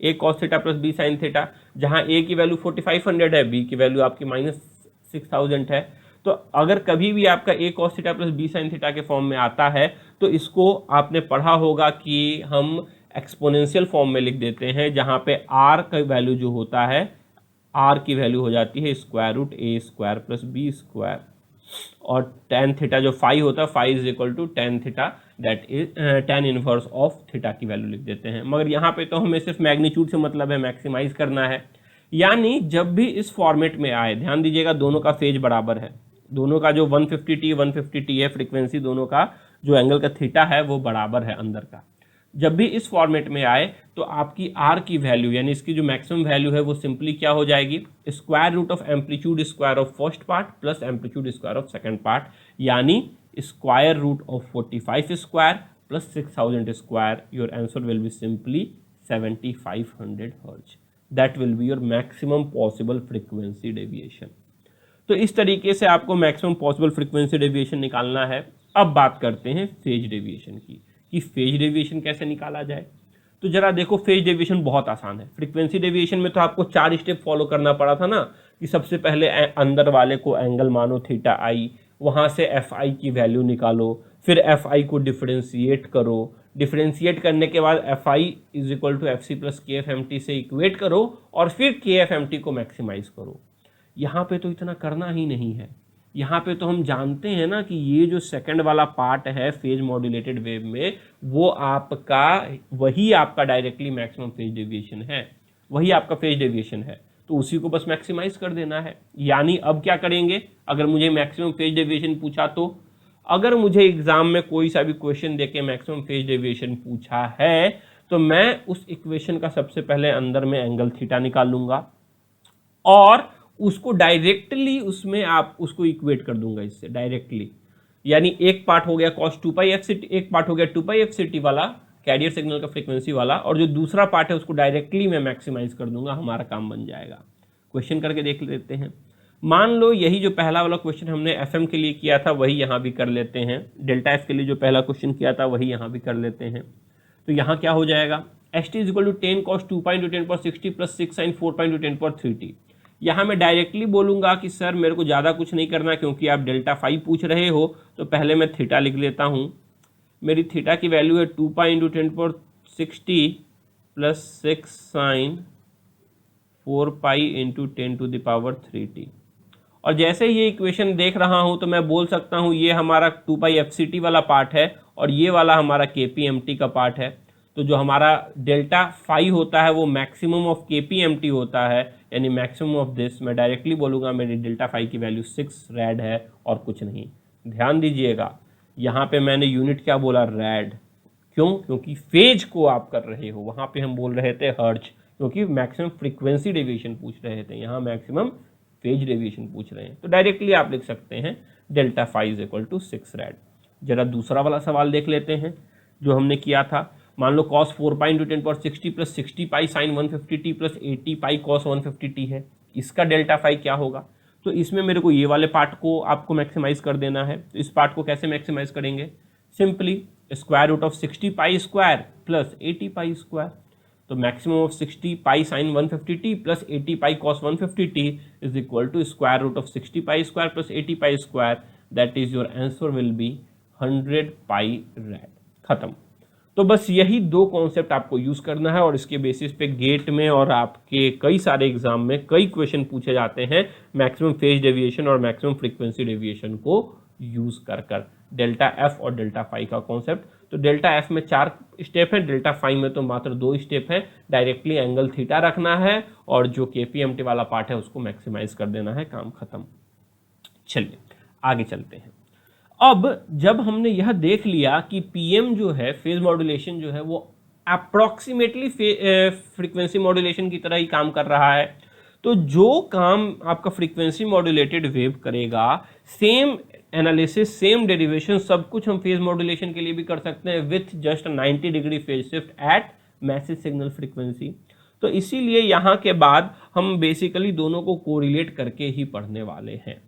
A cos theta plus B sine theta, जहाँ ए की वैल्यू 4500 है, बी की वैल्यू आपकी -6000 है। तो अगर कभी भी आपका A cos theta plus B sine theta के फॉर्म में आता है तो इसको आपने पढ़ा होगा कि हम एक्सपोनेंशियल फॉर्म में लिख देते हैं, जहाँ पे आर का वैल्यू जो होता है, आर की वैल्यू हो जाती है square root a square plus b square, और टेन थीटा जो फाई होता है, phi is equal to tan theta, that is tan inverse of theta की वैल्यू लिख देते हैं। मगर यहाँ पे तो हमें सिर्फ मैग्नीट्यूड से मतलब है, मैक्सिमाइज करना है। यानी जब भी इस फॉर्मेट में आए, ध्यान दीजिएगा दोनों का फेज बराबर है, दोनों का जो 150t है फ्रीक्वेंसी, दोनों का जो एंगल का थीटा है वो बराबर है अंदर का। जब भी इस फॉर्मेट में आए तो आपकी आर की वैल्यू यानी इसकी जो मैक्सिमम वैल्यू है वो सिंपली क्या हो जाएगी, square root of amplitude square of first part plus amplitude square of second part, यानी square root of 45 square plus 6000 square. Your answer will be simply 7500 hertz. That will be your maximum possible frequency deviation. तो इस तरीके से आपको maximum possible frequency deviation निकालना है। अब बात करते हैं फेज डेविएशन की, कि फेज डेविएशन कैसे निकाला जाए। तो जरा देखो, फेज डेविएशन बहुत आसान है। फ्रीक्वेंसी डेविएशन में तो आपको 4 स्टेप फॉलो करना पड़ा था ना, कि सबसे पहले अंदर वाले को एंगल मानो थीटा आई, वहाँ से एफ आई की वैल्यू निकालो, फिर एफ आई को डिफरेंशिएट करो, डिफरेंशिएट करने के बाद f i is equal to f c plus k f m t से इक्वेट करो, और फिर के एफ एम टी को मैक्सिमाइज करो। यहाँ पे तो इतना करना ही नहीं है। यहाँ पे तो हम जानते हैं ना कि ये जो सेकंड वाला पार्ट है फेज मॉड्यूलेटेड वेव में, वो आपका वही आपका डायरेक्टली मैक्सिमम फेज डेविएशन है, वही आपका फेज डेविएशन है, तो उसी को बस मैक्सिमाइज कर देना है। यानी अब क्या करेंगे, अगर मुझे मैक्सिमम फेज डेविएशन पूछा, तो अगर मुझे एग्जाम में कोई सा भी क्वेश्चन देके मैक्सिमम फेज डेविएशन पूछा है तो मैं उस इक्वेशन का सबसे पहले अंदर में एंगल थीटा निकाल लूंगा और उसको डायरेक्टली उसमें आप उसको इक्वेट कर दूंगा इससे डायरेक्टली। यानी एक पार्ट हो गया cos 2π fct, एक पार्ट हो गया 2π fct वाला कैरियर सिग्नल का फ्रीक्वेंसी वाला, और जो दूसरा पार्ट है उसको डायरेक्टली मैं मैक्सिमाइज कर दूंगा, हमारा काम बन जाएगा। क्वेश्चन करके देख लेते हैं। मान लो यही जो पहला वाला क्वेश्चन हमने एफएम के लिए किया था वही यहाँ भी कर लेते हैं, डेल्टा एफ के लिए जो पहला क्वेश्चन किया था वही यहाँ भी कर लेते हैं। तो यहाँ क्या हो जाएगा, s t is equal to 10 cos 2π × 10⁻60 plus 6 sin 4π × 10⁻3t। यहाँ मैं डायरेक्टली बोलूँगा कि सर मेरे को ज़्यादा कुछ नहीं करना, क्योंकि आप डेल्टा फाई पूछ रहे हो, तो पहले मैं थीटा लिख लेता हूँ। मेरी थीटा की वैल्यू है 2π × 10⁻60 प्लस 6 sin 4π × 10⁻3t। और जैसे ये इक्वेशन देख रहा हूँ तो मैं बोल सकता हूँ ये हमारा 2π fct वाला पार्ट है और ये वाला हमारा kpmt का पार्ट है। तो जो हमारा डेल्टा फाई होता है वो मैक्सिमम ऑफ kpmt होता है, यानी मैक्सिमम ऑफ दिस। मैं डायरेक्टली बोलूँगा मेरी डेल्टा फाई की वैल्यू 6 रैड है और कुछ नहीं। ध्यान दीजिएगा यहाँ पे मैंने यूनिट क्या बोला, रैड। क्यों? क्योंकि फेज को आप कर रहे हो, वहाँ पे हम बोल रहे थे हर्ट्ज, क्योंकि मैक्सिमम फ्रीक्वेंसी डेविएशन पूछ रहे थे, यहाँ मैक्सिमम फेज डेविएशन पूछ रहे हैं। तो डायरेक्टली आप लिख सकते हैं delta phi is equal to 6 rad. जरा दूसरा वाला सवाल देख लेते हैं जो हमने किया था। मान लो cos 4π × 10⁻60 plus 60π sin 150t plus 80π cos 150t है, इसका डेल्टा फाई क्या होगा। तो इसमें मेरे को ये वाले पार्ट को आपको मैक्सिमाइज कर देना है। तो इस पार्ट को कैसे मैक्सिमाइज करेंगे, simply square root of 60π square plus 80π square. तो maximum of 60π sin 150t plus 80π cos 150t is equal to square root of 60π square plus 80π square. That is your answer will be 100π rad. खत्म। तो बस यही दो concept आपको use करना है और इसके बेसिस पे गेट में और आपके कई सारे एग्जाम में कई क्वेश्चन पूछे जाते हैं मैक्सिमम फेज डेविएशन और मैक्सिमम फ्रीक्वेंसी डेविएशन को यूज कर कर। डेल्टा एफ और डेल्टा फाई का कॉन्सेप्ट, तो डेल्टा एफ में 4 स्टेप है, डेल्टा फाई में तो मात्र 2 स्टेप है। डायरेक्टली एंगल थीटा रखना है और जो केपीएमटी वाला पार्ट है उसको मैक्सिमाइज कर देना है, काम खत्म। चलिए आगे चलते हैं। अब जब हमने यह देख लिया कि पीएम जो है फेज मॉड्यूलेशन जो है वो अप्रॉक्सीमेटली फ्रीक्वेंसी मॉड्यूलेशन की तरह ही काम कर रहा है, तो जो काम आपका फ्रीक्वेंसी मॉड्यूलेटेड वेव करेगा, सेम एनालिसिस सेम डेरिवेशन सब कुछ हम फेज मॉड्यूलेशन के लिए भी कर सकते हैं with just 90 degree phase shift at message signal frequency. तो इसीलिए यहाँ के बाद हम बेसिकली दोनों को कोरिलेट करके ही पढ़ने वाले हैं।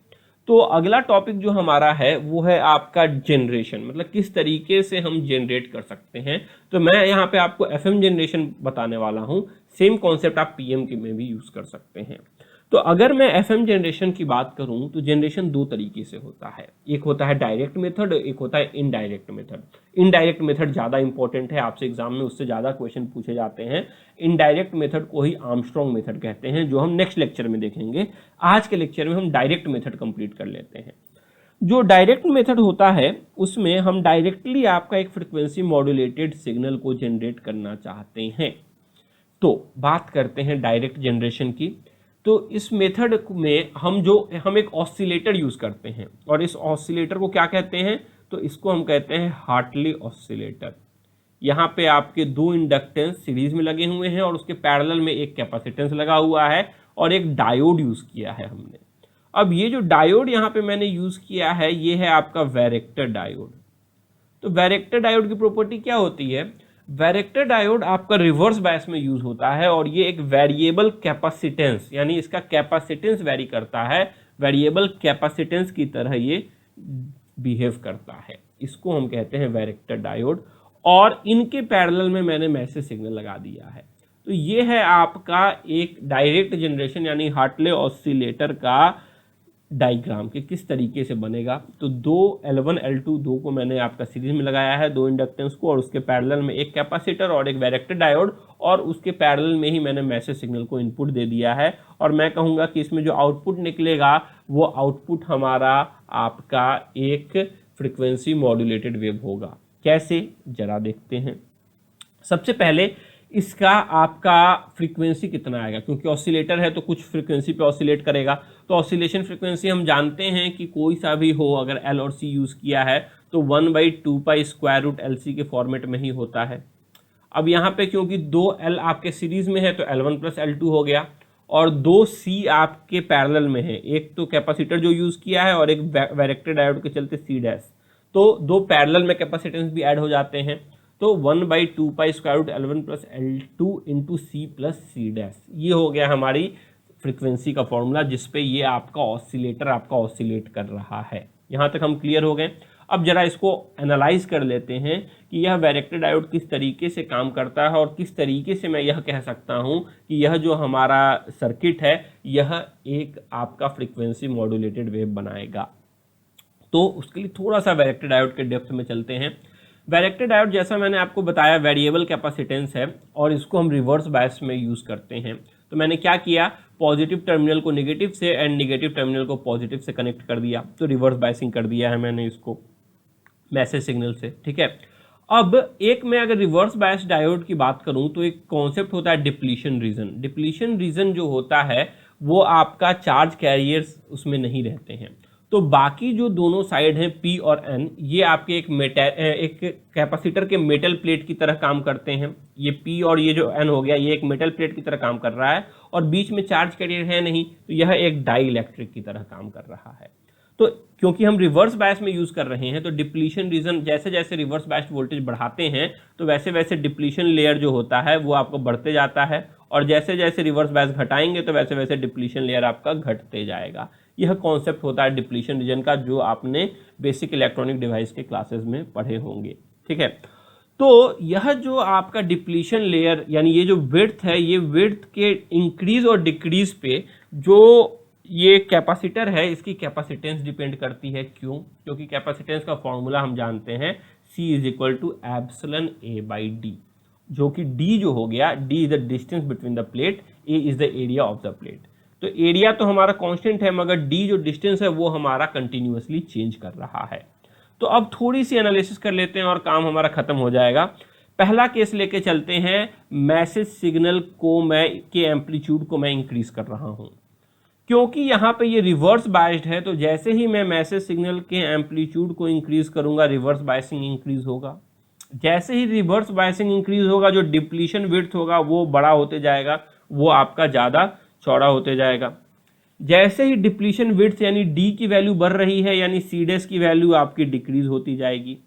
तो अगला टॉपिक जो हमारा है वो है आपका जनरेशन, मतलब किस तरीके से हम जनरेट कर सकते हैं। तो मैं यहाँ पे आपको एफएम जनरेशन बताने वाला हूँ, सेम कॉन्सेप्ट आप पीएम के में भी यूज कर सकते हैं। तो अगर मैं एफएम जनरेशन की बात करूं तो जनरेशन दो तरीके से होता है, एक होता है डायरेक्ट मेथड, एक होता है इनडायरेक्ट मेथड। इनडायरेक्ट मेथड ज़्यादा इंपॉर्टेंट है, आपसे एग्जाम में उससे ज़्यादा क्वेश्चन पूछे जाते हैं। इनडायरेक्ट मेथड को ही आर्मस्ट्रॉन्ग मेथड कहते हैं, जो हम नेक्स्ट लेक्चर में देखेंगे। आज के लेक्चर में हम डायरेक्ट मेथड कंप्लीट कर लेते हैं। जो डायरेक्ट मेथड होता है उसमें हम डायरेक्टली आपका एक फ्रिक्वेंसी मॉड्यूलेटेड सिग्नल को जनरेट करना चाहते हैं। तो बात करते हैं डायरेक्ट जनरेशन की। तो इस मेथड में हम एक ऑसिलेटर यूज करते हैं, और इस ऑसिलेटर को क्या कहते हैं, तो इसको हम कहते हैं हार्टली ऑसिलेटर। यहाँ पे आपके दो इंडक्टेंस सीरीज में लगे हुए हैं और उसके पैरेलल में एक कैपेसिटेंस लगा हुआ है और एक डायोड यूज किया है हमने। अब ये जो डायोड यहाँ पे मैंने यूज किया है ये है आपका वैरेक्टर डायोड। तो वैरेक्टर डायोड की प्रॉपर्टी क्या होती है, वैरेक्टर डायोड आपका रिवर्स बायस में यूज होता है और ये एक वेरिएबल कैपेसिटेंस, यानी इसका कैपेसिटेंस वेरी करता है, वेरिएबल कैपेसिटेंस की तरह ये बिहेव करता है, इसको हम कहते हैं वैरेक्टर डायोड। और इनके पैरेलल में मैंने मैसेज सिग्नल लगा दिया है। तो ये है आपका एक डायरेक्ट जनरेशन यानी हार्टले ऑसिलेटर का डायग्राम के किस तरीके से बनेगा। तो दो L1 L2 दो को मैंने आपका सीरीज में लगाया है, दो इंडक्टेंस को, और उसके पैरेलल में एक कैपेसिटर और एक वैरेक्टर डायोड, और उसके पैरेलल में ही मैंने मैसेज सिग्नल को इनपुट दे दिया है। और मैं कहूँगा कि इसमें जो आउटपुट निकलेगा वो आउटपुट हमारा आपका एक फ्रिक्वेंसी मॉड्यूलेटेड वेव होगा। कैसे, जरा देखते हैं। सबसे पहले इसका आपका फ्रीक्वेंसी कितना आएगा, क्योंकि ऑसिलेटर है तो कुछ फ्रीक्वेंसी पे ऑसिलेट करेगा। तो ऑसिलेशन फ्रीक्वेंसी हम जानते हैं कि कोई सा भी हो, अगर एल और सी यूज़ किया है तो 1/2π√LC के फॉर्मेट में ही होता है। अब यहाँ पे क्योंकि दो एल आपके सीरीज में है तो L1 + L2 हो गया, और दो सी आपके पैरेलल में है, एक तो कैपेसिटर जो यूज़ किया है और एक वैरेक्टर डायोड के चलते C', तो दो पैरेलल में कैपेसिटेंस भी ऐड हो जाते हैं। तो 1/2π√L1 + L2 × C + C', ये हो गया हमारी फ्रीक्वेंसी का फॉर्मूला जिसपे ये आपका ऑसिलेटर आपका ऑसिलेट कर रहा है। यहाँ तक हम क्लियर हो गए। अब जरा इसको एनालाइज कर लेते हैं कि यह वैरेक्टर डायोड किस तरीके से काम करता है और किस तरीके से मैं यह कह सकता हूँ कि यह जो हमारा सर्किट है यह एक आपका फ्रीक्वेंसी मॉड्यूलेटेड वेव बनाएगा। तो उसके लिए थोड़ा सा वैरेक्टर डायोड के डेप्थ में चलते हैं। वैरेक्टर डायोड जैसा मैंने आपको बताया वेरिएबल कैपेसिटेंस है और इसको हम रिवर्स बायस में यूज़ करते हैं। तो मैंने क्या किया, पॉजिटिव टर्मिनल को नेगेटिव से एंड नेगेटिव टर्मिनल को पॉजिटिव से कनेक्ट कर दिया, तो रिवर्स बायसिंग कर दिया है मैंने इसको मैसेज सिग्नल से। ठीक है, अब एक मैं अगर रिवर्स बायस डायोड की बात करूं तो एक कॉन्सेप्ट होता है डिप्लीशन रीजन। डिप्लीशन रीजन जो होता है वो आपका चार्ज कैरियर्स उसमें नहीं रहते हैं, तो बाकी जो दोनों साइड हैं P और N ये आपके एक कैपेसिटर के मेटल प्लेट की तरह काम करते हैं। ये P और ये जो N हो गया ये एक मेटल प्लेट की तरह काम कर रहा है और बीच में चार्ज कैरियर है नहीं, तो यह एक डाई इलेक्ट्रिक की तरह काम कर रहा है। तो क्योंकि हम रिवर्स बायस में यूज कर रहे हैं तो डिप्लीशन रीजन जैसे जैसे रिवर्स बायस वोल्टेज बढ़ाते हैं तो वैसे वैसे डिप्लीशन लेयर जो होता है वो आपको बढ़ते जाता है, और जैसे जैसे रिवर्स बायस घटाएंगे तो वैसे वैसे डिप्लीशन लेयर आपका घटते जाएगा। यह कॉन्सेप्ट होता है डिप्लीशन रीजन का, जो आपने बेसिक इलेक्ट्रॉनिक डिवाइस के क्लासेस में पढ़े होंगे। ठीक है, तो यह जो आपका डिप्लीशन लेयर यानी ये जो विड्थ है, ये विड्थ के इंक्रीज और डिक्रीज पे जो ये कैपेसिटर है इसकी कैपेसिटेंस डिपेंड करती है। क्यों? क्योंकि कैपेसिटेंस का फॉर्मूला हम जानते हैं C = εA/d, जो कि D जो हो गया, D is the distance between the plate, A is the area of the plate. तो एरिया तो हमारा कांस्टेंट है मगर D जो डिस्टेंस है वो हमारा कंटिन्यूअसली चेंज कर रहा है। तो अब थोड़ी सी एनालिसिस कर लेते हैं और काम हमारा खत्म हो जाएगा। पहला केस लेके चलते हैं, मैसेज सिग्नल को के एम्पलीट्यूड को मैं इंक्रीज कर रहा हूं। क्योंकि यहाँ पे ये रिवर्स बायस्ड है तो जैसे ही मैं मैसेज सिग्नल के एम्पलीट्यूड को इंक्रीज करूंगा रिवर्स बायसिंग इंक्रीज होगा। जैसे ही रिवर्स बायसिंग इंक्रीज होगा जो डिप्लीशन विड्थ होगा वो बड़ा होते जाएगा, वो आपका ज़्यादा चौड़ा होते जाएगा। जैसे ही डिप्लीशन विड्थ यानी D की वैल्यू बढ़ रही है यानी C' की वैल्यू आपकी डिक्रीज होती जाएगी,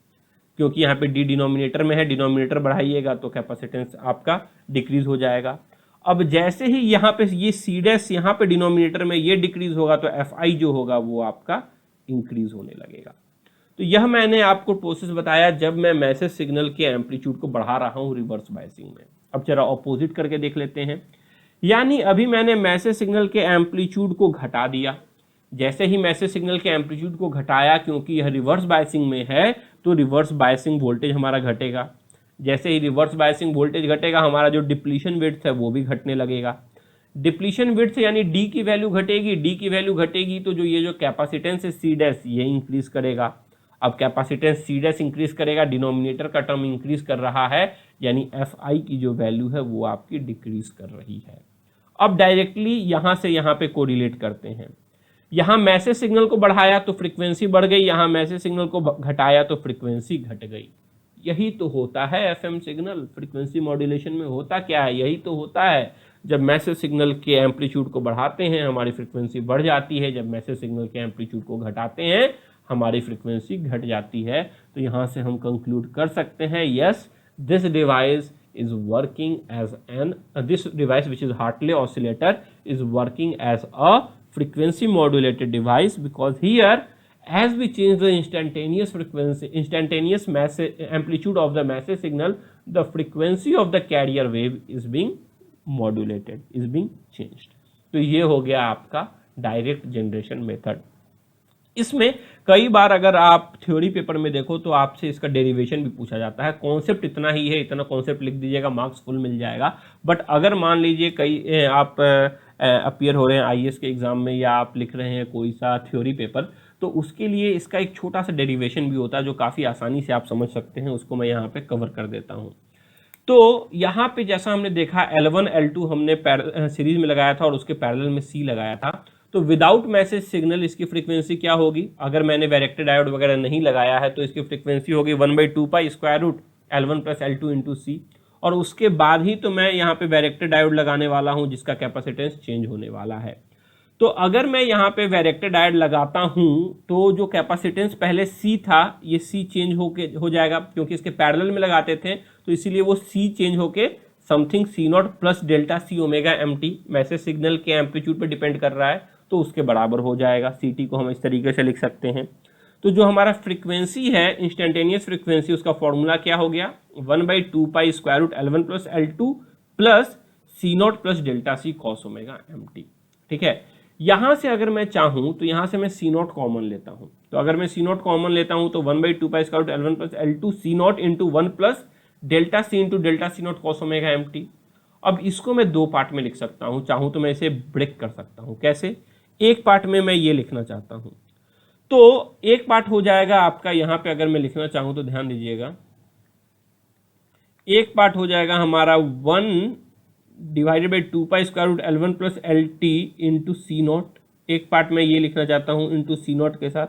क्योंकि यहाँ पे D डिनोमिनेटर में है, डिनोमिनेटर बढ़ाइएगा तो कैपेसिटेंस आपका डिक्रीज हो जाएगा। अब जैसे ही यहाँ पे ये C' यहाँ पे डिनोमिनेटर में ये डिक्रीज होगा तो Fi जो होगा वो आपका इंक्रीज होने लगेगा। तो यह मैंने आपको प्रोसेस बताया जब मैं मैसेज सिग्नल के एम्पलीट्यूड को बढ़ा रहा हूं रिवर्स बायसिंग में। अब जरा ऑपोजिट करके देख लेते हैं। यानी अभी मैंने मैसेज सिग्नल के एम्पलीट्यूड को घटा दिया। जैसे ही मैसेज सिग्नल के एम्पलीट्यूड को घटाया, क्योंकि यह रिवर्स बायसिंग में है, तो रिवर्स बायसिंग वोल्टेज हमारा घटेगा। जैसे ही रिवर्स बायसिंग वोल्टेज घटेगा, हमारा जो डिप्लीशन विड्थ है वो भी घटने लगेगा। डिप्लीशन विड्थ यानी डी की वैल्यू घटेगी, डी की वैल्यू घटेगी तो जो ये जो कैपेसिटेंस है सी डैश, ये इंक्रीज करेगा। अब कैपेसिटेंस सी डैश इंक्रीज करेगा, डिनोमिनेटर का टर्म इंक्रीज कर रहा है, यानी एफ आई की जो वैल्यू है वो आपकी डिक्रीज कर रही है। अब डायरेक्टली यहां से यहां पे कोरिलेट करते हैं। यहां मैसेज सिग्नल को बढ़ाया तो फ्रीक्वेंसी बढ़ गई, यहां मैसेज सिग्नल को घटाया तो फ्रीक्वेंसी घट गई। यही तो होता है एफएम सिग्नल फ्रीक्वेंसी मॉड्यूलेशन में। होता क्या है? यही तो होता है, जब मैसेज सिग्नल के एम्पलीट्यूड को बढ़ाते हैं हमारी फ्रीक्वेंसी बढ़ जाती है, जब मैसेज सिग्नल के एम्पलीट्यूड को घटाते हैं हमारी फ्रीक्वेंसी घट जाती है। तो यहां से हम कंक्लूड कर सकते हैं, yes this device is working as this device which is Hartley oscillator is working as a frequency modulated device, because here as we change the instantaneous frequency, instantaneous amplitude of the message signal, the frequency of the carrier wave is being modulated, is being changed। तो ये हो गया आपका direct generation method. इसमें कई बार अगर आप theory paper में देखो तो आपसे इसका डेरिवेशन भी पूछा जाता है। कॉन्सेप्ट इतना ही है, इतना कॉन्सेप्ट लिख दीजिएगा, मार्क्स फुल मिल जाएगा। बट अगर मान लीजिए कई आप अपीयर हो रहे हैं आईएएस के एग्जाम में, या आप लिख रहे हैं कोई सा थ्योरी पेपर, तो उसके लिए इसका एक छोटा सा डेरिवेशन भी होता है जो काफ़ी आसानी से आप समझ सकते हैं। उसको मैं यहाँ पे कवर कर देता हूँ। तो यहाँ पे जैसा हमने देखा L1 L2 हमने सीरीज में लगाया था और उसके पैरेलल में C लगाया था। तो विदाउट मैसेज सिग्नल इसकी फ्रीक्वेंसी क्या होगी? अगर मैंने वैरेक्टर डायोड वगैरह नहीं लगाया है तो इसकी फ्रीक्वेंसी होगी 1/2 pi square root L1 plus L2 into C. और उसके बाद ही तो मैं यहाँ पे वैरेक्टर डायोड लगाने वाला हूँ जिसका कैपेसिटेंस चेंज होने वाला है। तो अगर मैं यहाँ पे वैरेक्टर डायोड लगाता हूँ तो जो कैपेसिटेंस पहले C था, ये C चेंज हो जाएगा, क्योंकि इसके पैरेलल में लगाते थे तो इसीलिए वो C चेंज होके something C0 plus delta C omega MT message signal के एम्पलीट्यूड पे डिपेंड कर रहा है, तो उसके बराबर हो जाएगा। CT को हम इस तरीके से लिख सकते हैं। तो जो हमारा फ्रीक्वेंसी है इंस्टेंटेनियस फ्रीक्वेंसी, उसका फॉर्मूला क्या हो गया? 1/2 pi square root L1 plus L2 plus C0 plus delta C cos omega MT। ठीक है, यहां से अगर मैं चाहूं तो यहां से मैं C0 कॉमन लेता हूं। तो अगर मैं C0 कॉमन लेता हूं तो 1/2 pi square root L1 plus L2 C0 into 1 plus delta C into delta C0 cos omega MT। अब इसको मैं दो पार्ट में लिख सकता हूं, चाहूं तो मैं इसे ब्रेक कर सकता हूं। कैसे? एक पार्ट में मैं ये लिखना चाहता हूं तो एक पार्ट हो जाएगा आपका, यहां पे अगर मैं लिखना चाहूं तो ध्यान दीजिएगा, एक पार्ट हो जाएगा हमारा 1 divided by 2 pi square root L1 plus LT into C0। एक पार्ट में ये लिखना चाहता हूं इंटू C0 के साथ,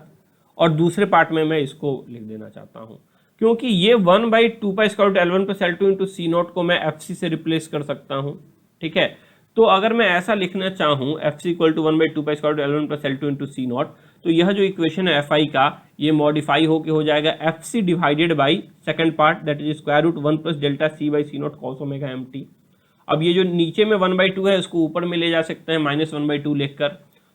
और दूसरे पार्ट में मैं इसको लिख देना चाहता हूं, क्योंकि ये 1/2 pi square root L1 plus L2 into C0 को मैं FC से रिप्लेस कर सकता हूं। ठीक है, तो अगर मैं ऐसा लिखना चाहूं FC equal to 1/2 pi square root L1 plus L2 into C0, तो यह जो इक्वेशन है FI का, ये मॉडिफाई होके हो जाएगा FC divided by second part that is square root 1 plus delta C by C0 cos omega MT। अब ये जो नीचे में 1/2 है इसको ऊपर में ले जा सकते हैं -1/2 लिखकर,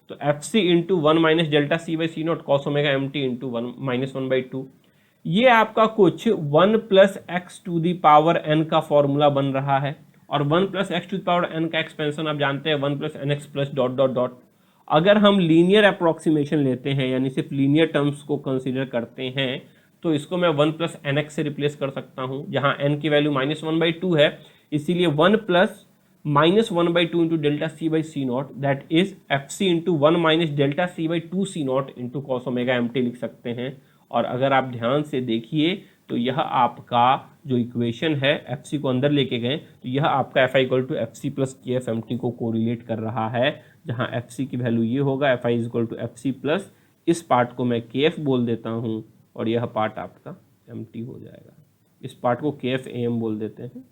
तो FC into 1 minus delta C by C0 cos omega MT into 1/2। ये आपका कुछ 1 plus x to the power n का फॉर्मूला बन रहा है, और 1 plus x to the power n का एक्सपेंशन आप जानते हैं 1 plus NX plus dot dot dot. अगर हम लीनियर अप्रोक्सीमेशन लेते हैं, यानी सिर्फ लीनियर टर्म्स को कंसीडर करते हैं, तो इसको मैं 1 प्लस NX से रिप्लेस कर सकता हूं, जहां n की वैल्यू -1/2 है, इसीलिए 1 plus -1/2 into delta C by C0 that is FC into 1 minus delta C by 2 C0 into cos omega MT लिख सकते हैं। और अगर आप ध्यान से देखिए तो यह आपका जो इक्वेशन है, FC को अंदर लेके गए तो यह आपका FI equal to FC plus KF MT को कोरिलेट कर रहा है, जहां FC की वैल्यू ये होगा FI equal to FC plus, इस पार्ट को मैं KF बोल देता हूं और यह पार्ट आपका MT हो जाएगा। इस पार्ट को KF AM बोल देते हैं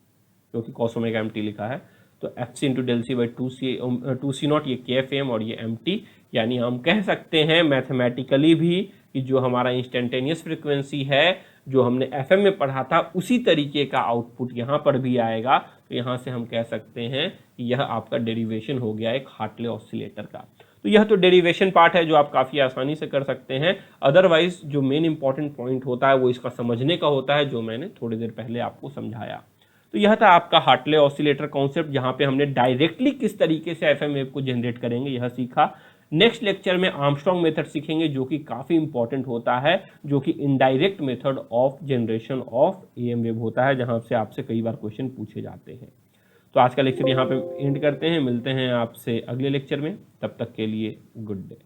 क्योंकि कॉस ओमेगा MT लिखा है, तो FC into del C by 2C0 ये KF AM और ये MT। यानी हम कह सकते हैं मैथमेटिकली भी कि जो हमारा इंस्टेंटेनियस फ्रीक्वेंसी है जो हमने FM में पढ़ा था, उसी तरीके का आउटपुट यहाँ पर भी आएगा। तो यहाँ से हम कह सकते हैं कि यह आपका डेरिवेशन हो गया एक हार्टले ऑसिलेटर का। तो यह तो डेरिवेशन पार्ट है जो आप काफ़ी आसानी से कर सकते हैं। अदरवाइज जो मेन इंपॉर्टेंट पॉइंट होता है वो इसका समझने का होता है, जो मैंने थोड़ी देर पहले आपको समझाया। तो यह था आपका हार्टले ऑसिलेटर कॉन्सेप्ट, जहां पे हमने डायरेक्टली किस तरीके से एफएम वेव को जनरेट करेंगे यह सीखा। नेक्स्ट लेक्चर में आर्मस्ट्रॉन्ग मेथड सीखेंगे, जो कि काफ़ी इंपॉर्टेंट होता है, जो कि indirect method of generation of am wave होता है, जहां से आपसे कई बार क्वेश्चन पूछे जाते हैं। तो आज का लेक्चर यहाँ पे एंड करते हैं, मिलते हैं आपसे अगले लेक्चर में, तब तक के लिए गुड डे।